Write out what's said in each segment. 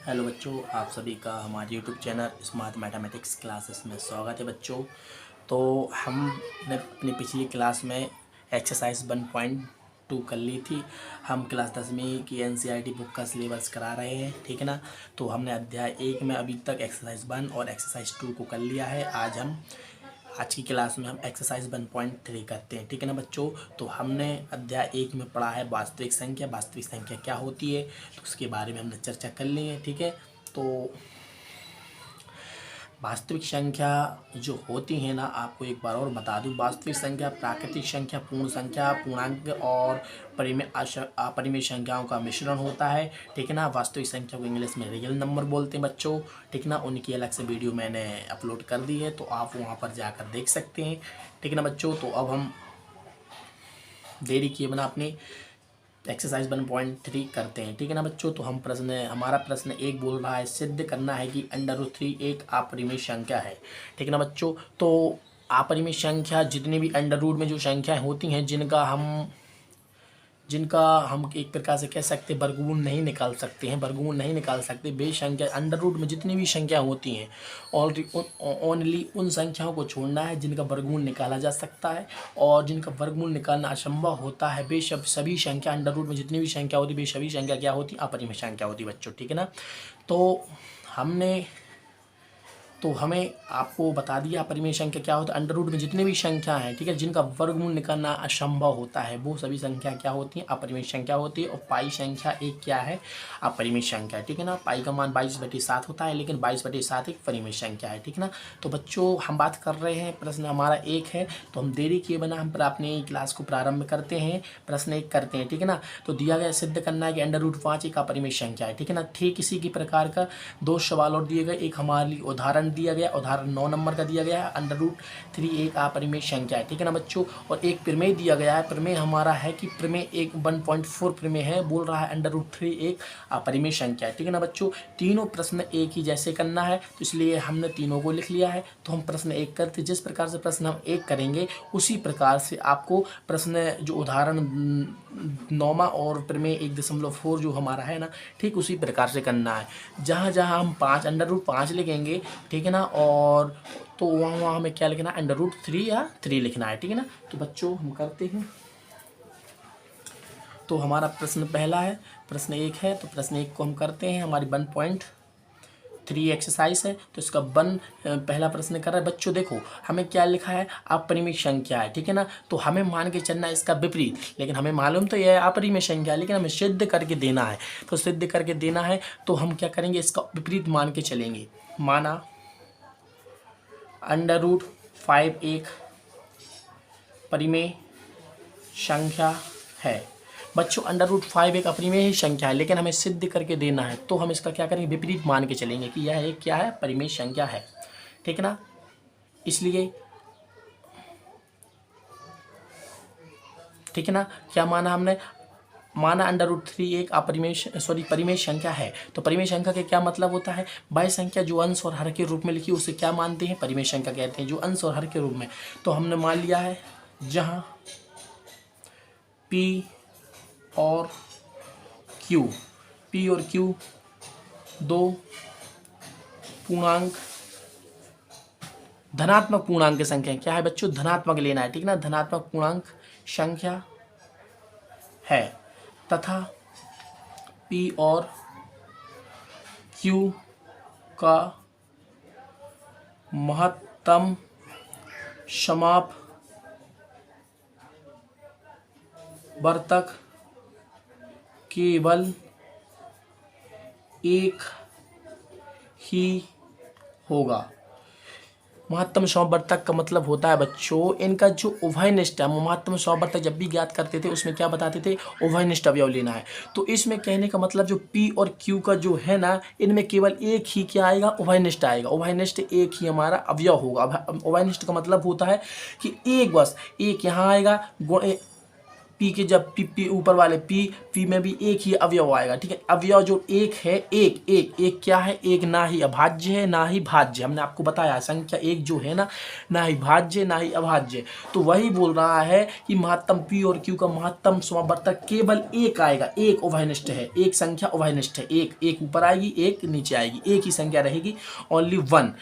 Hello बच्चों, आप सभी का हमारे YouTube channel smart mathematics classes में स्वागत है बच्चों। तो हमने अपनी पिछली क्लास में एक्सरसाइज 1.2 कर ली थी। हम क्लास 10वीं की एनसीईआरटी बुक का सिलेबस करा रहे हैं, ठीक है ना। तो हमने अध्याय 1 में अभी तक एक्सरसाइज 1 और एक्सरसाइज 2 को कर लिया है। आज की क्लास में हम एक्सरसाइज 1.3 करते हैं, ठीक है ना बच्चों। तो हमने अध्याय 1 में पढ़ा है वास्तविक संख्या क्या होती है, तो उसके बारे में हमने चर्चा कर ली है, ठीक है। तो वास्तविक संख्या जो होती है ना, आपको एक बार और बता दूं, वास्तविक संख्या प्राकृतिक संख्या, पूर्ण संख्या, पूर्णांक और अपरिमेय संख्याओं का मिश्रण होता है, ठीक है ना। वास्तविक संख्या को इंग्लिश में रियल नंबर बोलते हैं बच्चों, ठीक है ना। उनकी अलग से वीडियो मैंने अपलोड कर दी है, तो आप वहाँ पर जाकर देख सकते हैं, ठीक है ना बच्चों। तो अब हम देरी किए बिना अपनी एक्सरसाइज 1.3 करते हैं, ठीक है ना बच्चों। तो हमारा प्रश्न एक बोल रहा है, सिद्ध करना है कि √3 एक अपरिमेय संख्या है, ठीक है ना बच्चों। तो अपरिमेय संख्या जितनी भी अंडर रूट में जो संख्याएं होती हैं, जिनका हम एक प्रकार से कह सकते हैं वर्गमूल नहीं निकाल सकते, बेस संख्या अंडर रूट में जितनी भी संख्या होती हैं, और ओनली उन संख्याओं को छोड़ना है जिनका वर्गमूल निकाला जा सकता है, और जिनका वर्गमूल निकालना असंभव होता है, वे सभी संख्या अंडर रूट में जितनी भी संख्या होती है, वे सभी संख्या क्या होती, अपरिमेय संख्या होती बच्चों, ठीक है ना। तो हमें आपको बता दिया अपरिमेय संख्या क्या होता है। अंडर रूट में जितनी भी संख्या है, ठीक है, जिनका वर्गमूल निकालना असंभव होता है, वो सभी संख्या क्या होती है, अपरिमेय संख्या होती है। और पाई संख्या एक क्या है, अपरिमेय संख्या है, ठीक है ना। पाई का मान 22/7 होता है, लेकिन 22/7 एक परिमेय संख्या है, ठीक है ना। तो बच्चों हम बात कर रहे हैं, प्रश्न हमारा एक है, तो हम देरी किए बिना हम अपनी क्लास को प्रारंभ करते हैं। प्रश्न एक करते हैं, ठीक है ना। तो दिया गया सिद्ध करना है कि √5 एक अपरिमेय संख्या है, ठीक है ना। ठीक इसी की प्रकार का दो सवाल और दिए गए। एक हमारे उदाहरण दिया गया, उदाहरण 9 नंबर का दिया गया है, √3 एक अपरिमेय संख्या है, ठीक है ना बच्चों। और एक प्रमेय दिया गया है, प्रमेय हमारा है कि प्रमेय एक 1.4 प्रमेय है, बोल रहा है √3 एक अपरिमेय संख्या है, ठीक है ना बच्चों। तीनों प्रश्न एक ही जैसे करना है, तो इसलिए हमने तीनों को लिख लिया है। तो हम प्रश्न एक करते, जिस प्रकार से प्रश्न हम एक करेंगे उसी प्रकार से आपको प्रश्न जो उदाहरण 9वां और प्रमेय 1.4 जो हमारा है ना, ठीक उसी प्रकार से करना है। जहाँ जहाँ हम √5 लिखेंगे, ठीक है ना, और तो वहाँ हमें क्या लिखना है, √3 या 3 लिखना है, ठीक है ना। तो बच्चों हम करते हैं। तो हमारा प्रश्न पहला है, प्रश्न एक है, तो प्रश्न एक को हम करते हैं। हमारी 1.3 एक्सरसाइज है, तो इसका पहला प्रश्न कर रहा है बच्चों। देखो हमें क्या लिखा है, अपरिमेय संख्या है, ठीक है ना। तो हमें मान के चलना है इसका विपरीत, लेकिन हमें मालूम तो यह है अपरिमेय संख्या, लेकिन हमें सिद्ध करके देना है। तो सिद्ध करके देना है, तो हम क्या करेंगे, इसका विपरीत मान के चलेंगे। माना √5 एक परिमेय संख्या है बच्चों। √5 एक अपरिमेय ही संख्या है, लेकिन हमें सिद्ध करके देना है, तो हम इसका क्या करेंगे, विपरीत मान के चलेंगे कि यह एक क्या है, परिमेय संख्या है, ठीक है ना। इसलिए ठीक है ना, क्या माना हमने, माना √3 एक परिमेय संख्या है। तो परिमेय संख्या के क्या मतलब होता है, वह संख्या जो अंश और हर के रूप में लिखी उसे क्या मानते हैं, परिमेय संख्या कहते हैं, जो अंश और हर के रूप में। तो हमने मान लिया है जहां P और Q दो पूर्णांक धनात्मक पूर्णांक की संख्या क्या है बच्चों, धनात्मक लेना है, ठीक ना, धनात्मक पूर्णांक संख्या है, तथा P और Q का महत्तम समापवर्तक केवल एक ही होगा। महत्तम समापवर्तक का मतलब होता है बच्चों, इनका जो उभयनिष्ठ है, महत्तम समापवर्तक जब भी ज्ञात करते थे उसमें क्या बताते थे, उभयनिष्ठ अवयव लेना है। तो इसमें कहने का मतलब जो P और Q का जो है ना, इनमें केवल एक ही क्या आएगा, उभयनिष्ठ आएगा। उभयनिष्ठ एक ही हमारा अवयव होगा। उभयनिष्ठ का मतलब होता है कि एक बस एक यहाँ आएगा पी के जब पी ऊपर वाले पी में भी एक ही अवयव आएगा, ठीक है। अवयव जो एक है, एक क्या है, एक ना ही अभाज्य है ना ही भाज्य। हमने आपको बताया संख्या एक जो है ना ही भाज्य ना ही अभाज्य। तो वही बोल रहा है कि महत्तम पी और क्यू का महत्तम समवर्तक केवल एक आएगा, एक उभयनिष्ठ है, एक संख्या उभयनिष्ठ है, एक ऊपर आएगी एक नीचे आएगी, एक ही संख्या रहेगी, ओनली वन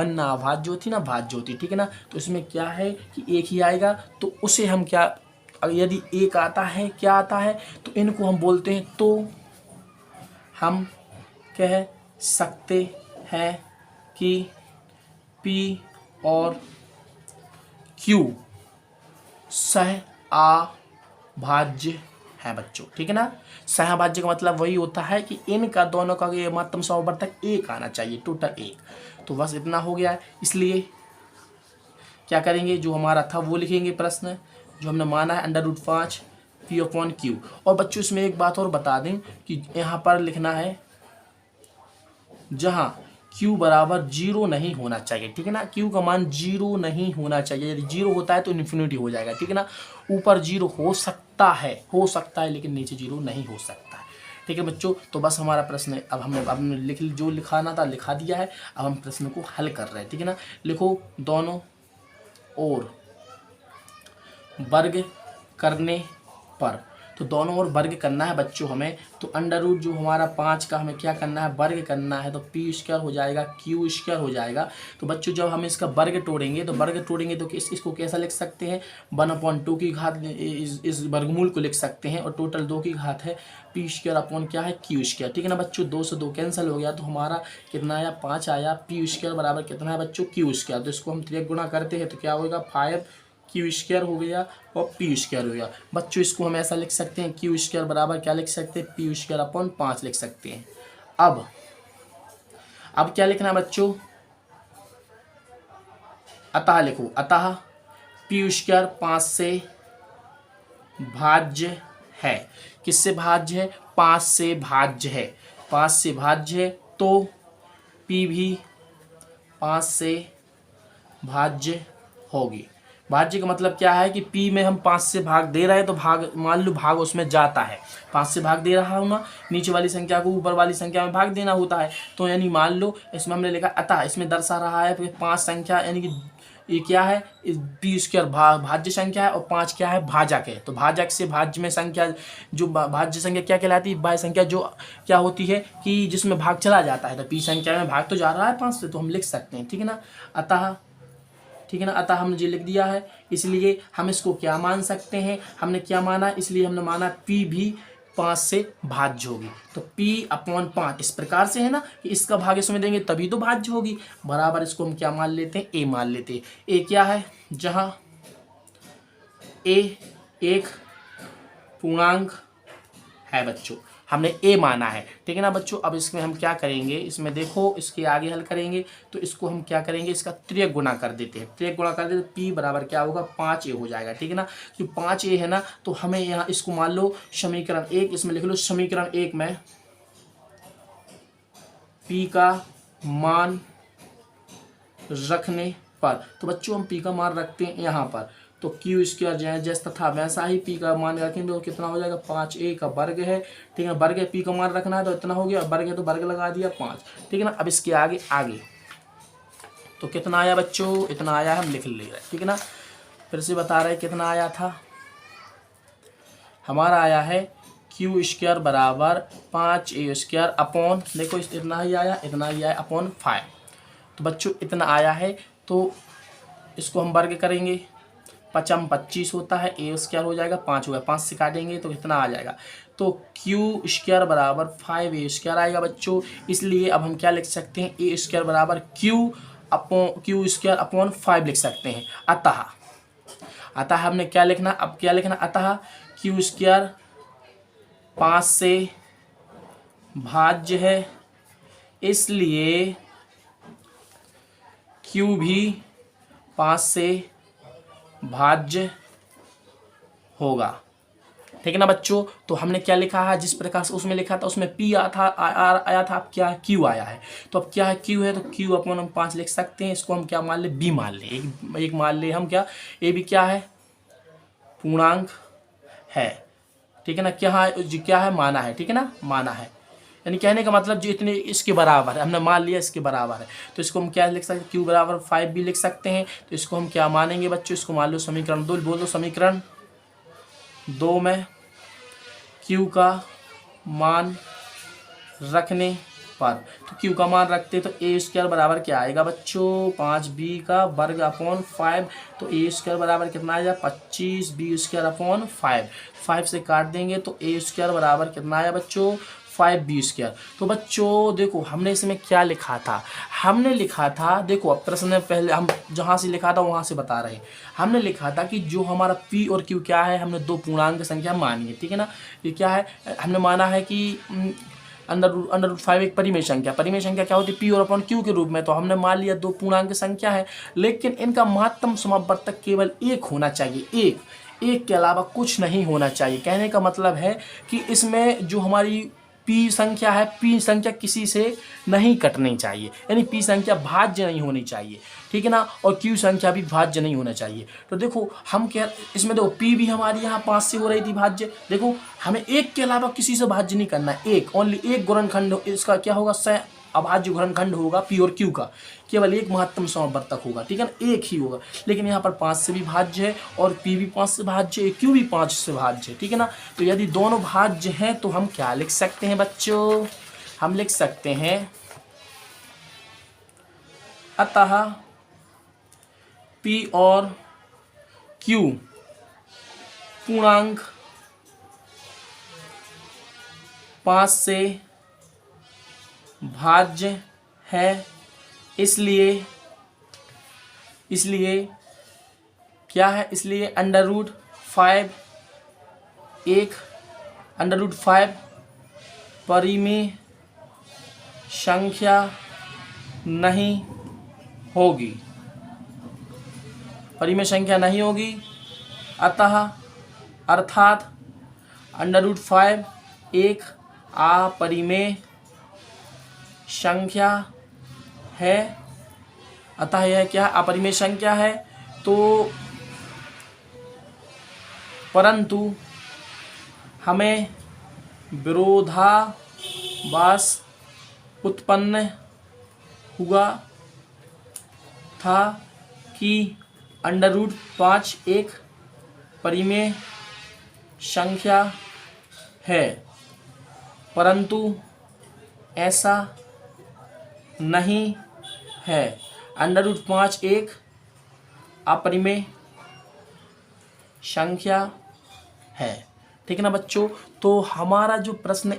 ना अभाज्य होती ना भाज्य होती, ठीक है ना। तो इसमें क्या है कि एक ही आएगा, तो उसे हम क्या, यदि एक आता है, क्या आता है, तो इनको हम बोलते हैं, तो हम कह सकते हैं कि P और Q सहअभाज्य है बच्चों, ठीक है ना। सहअभाज्य का मतलब वही होता है कि इनका दोनों का ये महत्तम समवर्तक एक आना चाहिए, टोटल एक। तो बस इतना हो गया है। इसलिए क्या करेंगे, जो हमारा था वो लिखेंगे प्रश्न, जो हमने माना है √5 P/Q। और बच्चों इसमें एक बात और बता दें कि यहाँ पर लिखना है जहाँ Q बराबर 0 नहीं होना चाहिए, ठीक है ना। Q का मान 0 नहीं होना चाहिए, यदि 0 होता है तो इन्फिनिटी हो जाएगा, ठीक है ना। ऊपर 0 हो सकता है लेकिन नीचे 0 नहीं हो सकता है, ठीक है बच्चों। तो बस हमारा प्रश्न अब हमने जो लिखाना था लिखा दिया है। अब हम प्रश्न को हल कर रहे हैं, ठीक है ना। लिखो, दोनों और वर्ग करने पर, तो दोनों ओर वर्ग करना है बच्चों हमें, तो अंडर जो हमारा 5 का हमें क्या करना है, वर्ग करना है, तो P² हो जाएगा, Q² हो जाएगा। तो बच्चों जब हम इसका वर्ग तोड़ेंगे तो इसको कैसा लिख सकते हैं, 1/2 की घात, इस वर्गमूल को लिख सकते हैं, और टोटल 2 की घात है P² अपॉन क्या है, Q², ठीक है ना बच्चों। 2 से 2 कैंसिल हो गया, तो हमारा कितना आया, 5 आया। P² बराबर कितना है बच्चों, Q²। तो इसको हम त्रिक गुणा करते हैं तो क्या होगा, 5Q² हो गया और P² हो गया। बच्चों इसको हम ऐसा लिख सकते हैं, Q² बराबर क्या लिख सकते हैं, P² अपॉन 5 लिख सकते हैं। अब क्या लिखना है बच्चों, अतः लिखो, अतः P² 5 से भाज्य है। किससे भाज्य है, 5 से भाज्य है, 5 से भाज्य है, तो P भी 5 से भाज्य होगी। भाज्य का मतलब क्या है कि P में हम 5 से भाग दे रहे हैं, तो भाग, मान लो भाग उसमें जाता है, 5 से भाग दे रहा हूँ ना, नीचे वाली संख्या को ऊपर वाली संख्या में भाग देना होता है। तो यानी मान लो इसमें हमने लिखा अतः, इसमें दर्शा रहा है 5 संख्या, यानी कि ये क्या है, P² भाज्य संख्या है, और 5 क्या है, भाजक है। तो भाजक से भाज्य में संख्या, जो भाज्य संख्या क्या कहलाती है, बाह्य संख्या जो क्या होती है कि जिसमें भाग चला जाता है। तो P संख्या में भाग तो जा रहा है 5 से, तो हम लिख सकते हैं, ठीक है ना, अतः, ठीक है ना। अतः हमने जो लिख दिया है, इसलिए हम इसको क्या मान सकते हैं, हमने क्या माना, इसलिए हमने माना P भी 5 से भाज्य होगी। तो P/5 इस प्रकार से है ना कि इसका भाग इसमें देंगे तभी तो भाज्य होगी, बराबर इसको हम क्या मान लेते हैं, A मान लेते हैं। A क्या है, जहाँ A एक पूर्णांक है बच्चों, हमने A माना है, ठीक है ना बच्चों। अब इसमें हम क्या करेंगे, इसमें देखो, इसके आगे हल करेंगे तो इसको हम क्या करेंगे, इसका त्रिक गुणा कर देते हैं। त्रिक गुणा कर देते तो P बराबर क्या होगा, 5A हो जाएगा, ठीक है ना। जो 5A है ना, तो हमें यहाँ इसको मान लो समीकरण 1, इसमें लिख लो समीकरण 1 में P का मान रखने पर, तो बच्चों हम P का मान रखते हैं यहाँ पर, तो Q² जैसा था वैसा ही P का मान रखेंगे, तो कितना हो जाएगा, 5A का वर्ग है, ठीक है। वर्ग है, P का मान रखना है तो इतना हो गया, वर्ग है तो वर्ग लगा दिया 5, ठीक है ना। अब इसके आगे तो कितना आया बच्चों, इतना आया, हम लिख ले रहे हैं, ठीक है ना। फिर से बता रहे कितना आया था, हमारा आया है Q² बराबर 5A² अपॉन, देखो इतना ही आया अपॉन 5। तो बच्चों इतना आया है, तो इसको हम वर्ग करेंगे, 5 25 होता है, A² हो जाएगा, 5 हो गया, 5 से काटेंगे तो कितना आ जाएगा, तो Q² बराबर 5A² आएगा बच्चों। इसलिए अब हम क्या लिख सकते हैं, A² बराबर Q² अपॉन 5 लिख सकते हैं। अतः हमने क्या लिखना, अब क्या लिखना, अतः Q² 5 से भाज्य है, इसलिए Q भी 5 से भाज्य होगा, ठीक है ना बच्चों। तो हमने क्या लिखा है, जिस प्रकार से उसमें लिखा था उसमें P आया था, अब क्या है, Q आया है। तो अब क्या है, Q है, तो Q अपॉन हम 5 लिख सकते हैं। इसको हम क्या मान ले, B मान ले, एक मान ले हम क्या, A भी क्या है, पूर्णांक है, ठीक है ना, क्या है माना है, ठीक है ना, माना है। यानी कहने का मतलब जो इतने इसके बराबर है, हमने मान लिया इसके बराबर है, तो इसको हम क्या लिख सकते हैं, q बराबर 5 भी लिख सकते हैं। तो इसको हम क्या मानेंगे बच्चों, इसको मान लो समीकरण 2, बोल दो समीकरण 2 में q का मान रखने पर, तो q का मान रखते तो ए स्क्वायर बराबर क्या आएगा बच्चों, 5b का वर्ग अपॉन 5। तो ए स्क्वायर बराबर कितना आएगा, 25b स्क्वायर अपॉन 5 से काट देंगे तो ए स्क्वायर बराबर कितना आया बच्चों, 5b स्क्वायर। तो बच्चों देखो हमने इसमें क्या लिखा था, हमने लिखा था, देखो अब प्रश्न में पहले हम जहाँ से लिखा था वहाँ से बता रहे हैं। हमने लिखा था कि जो हमारा p और q क्या है, हमने दो पूर्णांक संख्या मानी है, ठीक है ना। ये क्या है, हमने माना है कि अंडर रूट 5 एक परिमेय संख्या क्या होती है, p और अपॉन q के रूप में। तो हमने मान लिया दो पूर्णांक संख्या है, लेकिन इनका महत्तम समावर्तक केवल एक होना चाहिए, एक के अलावा कुछ नहीं होना चाहिए। कहने का मतलब है कि इसमें जो हमारी p संख्या है, p संख्या किसी से नहीं कटनी चाहिए, यानी p संख्या भाज्य नहीं होनी चाहिए, ठीक है ना, और q संख्या भी भाज्य नहीं होना चाहिए। तो देखो हम क्या, इसमें देखो p भी हमारी यहाँ 5 से हो रही थी भाज्य, देखो हमें एक के अलावा किसी से भाज्य नहीं करना है, एक ओनली एक गुणनखंड इसका क्या होगा, सह अभाज्य गुणनखंड होगा p और q का, केवल एक महत्तम समावर्तक होगा, ठीक है ना, एक ही होगा। लेकिन यहाँ पर 5 से भी भाज्य है और p भी 5 से भाज्य है, q भी 5 से भाज्य है, ठीक है ना। तो यदि दोनों भाज्य हैं तो हम क्या लिख सकते हैं बच्चों, हम लिख सकते हैं अतः p और q पूर्णांक 5 से भाज्य है, इसलिए क्या है, इसलिए अंडर रूट 5 परिमेय संख्या नहीं होगी, अर्थात अंडर रूट 5 एक अपरिमेय संख्या है, अतः यह क्या अपरिमेय संख्या है। तो परंतु हमें विरोधाभास उत्पन्न हुआ था कि अंडर रूट 5 एक परिमेय संख्या है, परंतु ऐसा नहीं है, अंडर रूट 5 एक अपरिमेय संख्या है, ठीक है ना बच्चों। तो हमारा जो प्रश्न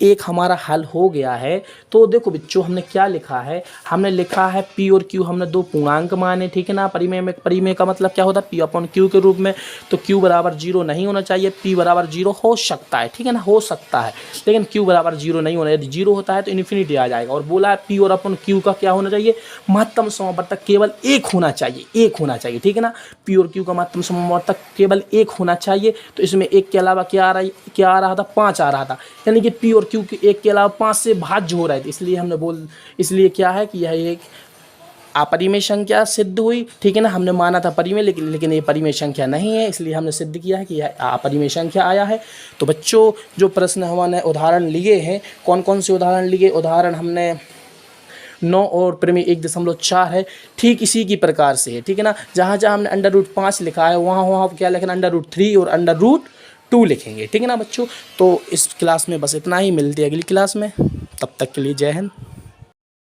एक हमारा हल हो गया है। तो देखो बच्चों हमने क्या लिखा है, हमने लिखा है p और q हमने दो पूर्णांक माने, ठीक है ना। परिमेय का मतलब क्या होता है, p अपॉन q के रूप में। तो q बराबर 0 नहीं होना चाहिए, p बराबर 0 हो सकता है, ठीक है ना, हो सकता है, लेकिन q बराबर 0 नहीं होना। यदि 0 होता है तो इन्फिनिटी आ जाएगा। और बोला है p और अपॉन q का क्या होना चाहिए, महत्तम समावर्तक केवल एक होना चाहिए, ठीक है ना। p और q का महत्तम समावर्तक केवल एक होना चाहिए। तो इसमें एक के अलावा क्या आ रहा था, 5 आ रहा था, यानी कि p और q के एक के अलावा 5 से भाज्य हो रहे थे, इसलिए क्या है कि यह एक अपरिमेय संख्या सिद्ध हुई, ठीक है ना। हमने माना था परिमेय, लेकिन ये परिमेय संख्या नहीं है, इसलिए हमने सिद्ध किया है कि यह अपरिमेय संख्या आया है। तो बच्चों जो प्रश्न हमने उदाहरण लिए हैं, कौन कौन से उदाहरण लिए, उदाहरण हमने 9 और परिमेय 1.4 है, ठीक इसी की प्रकार से है, ठीक है ना। जहाँ हमने अंडर रूट 5 लिखा है वहाँ क्या लिखना, अंडर रूट 3 और अंडर रूट 2 लिखेंगे, ठीक है ना बच्चों। तो इस क्लास में बस इतना ही, मिलते हैं अगली क्लास में, तब तक के लिए जय हिंद।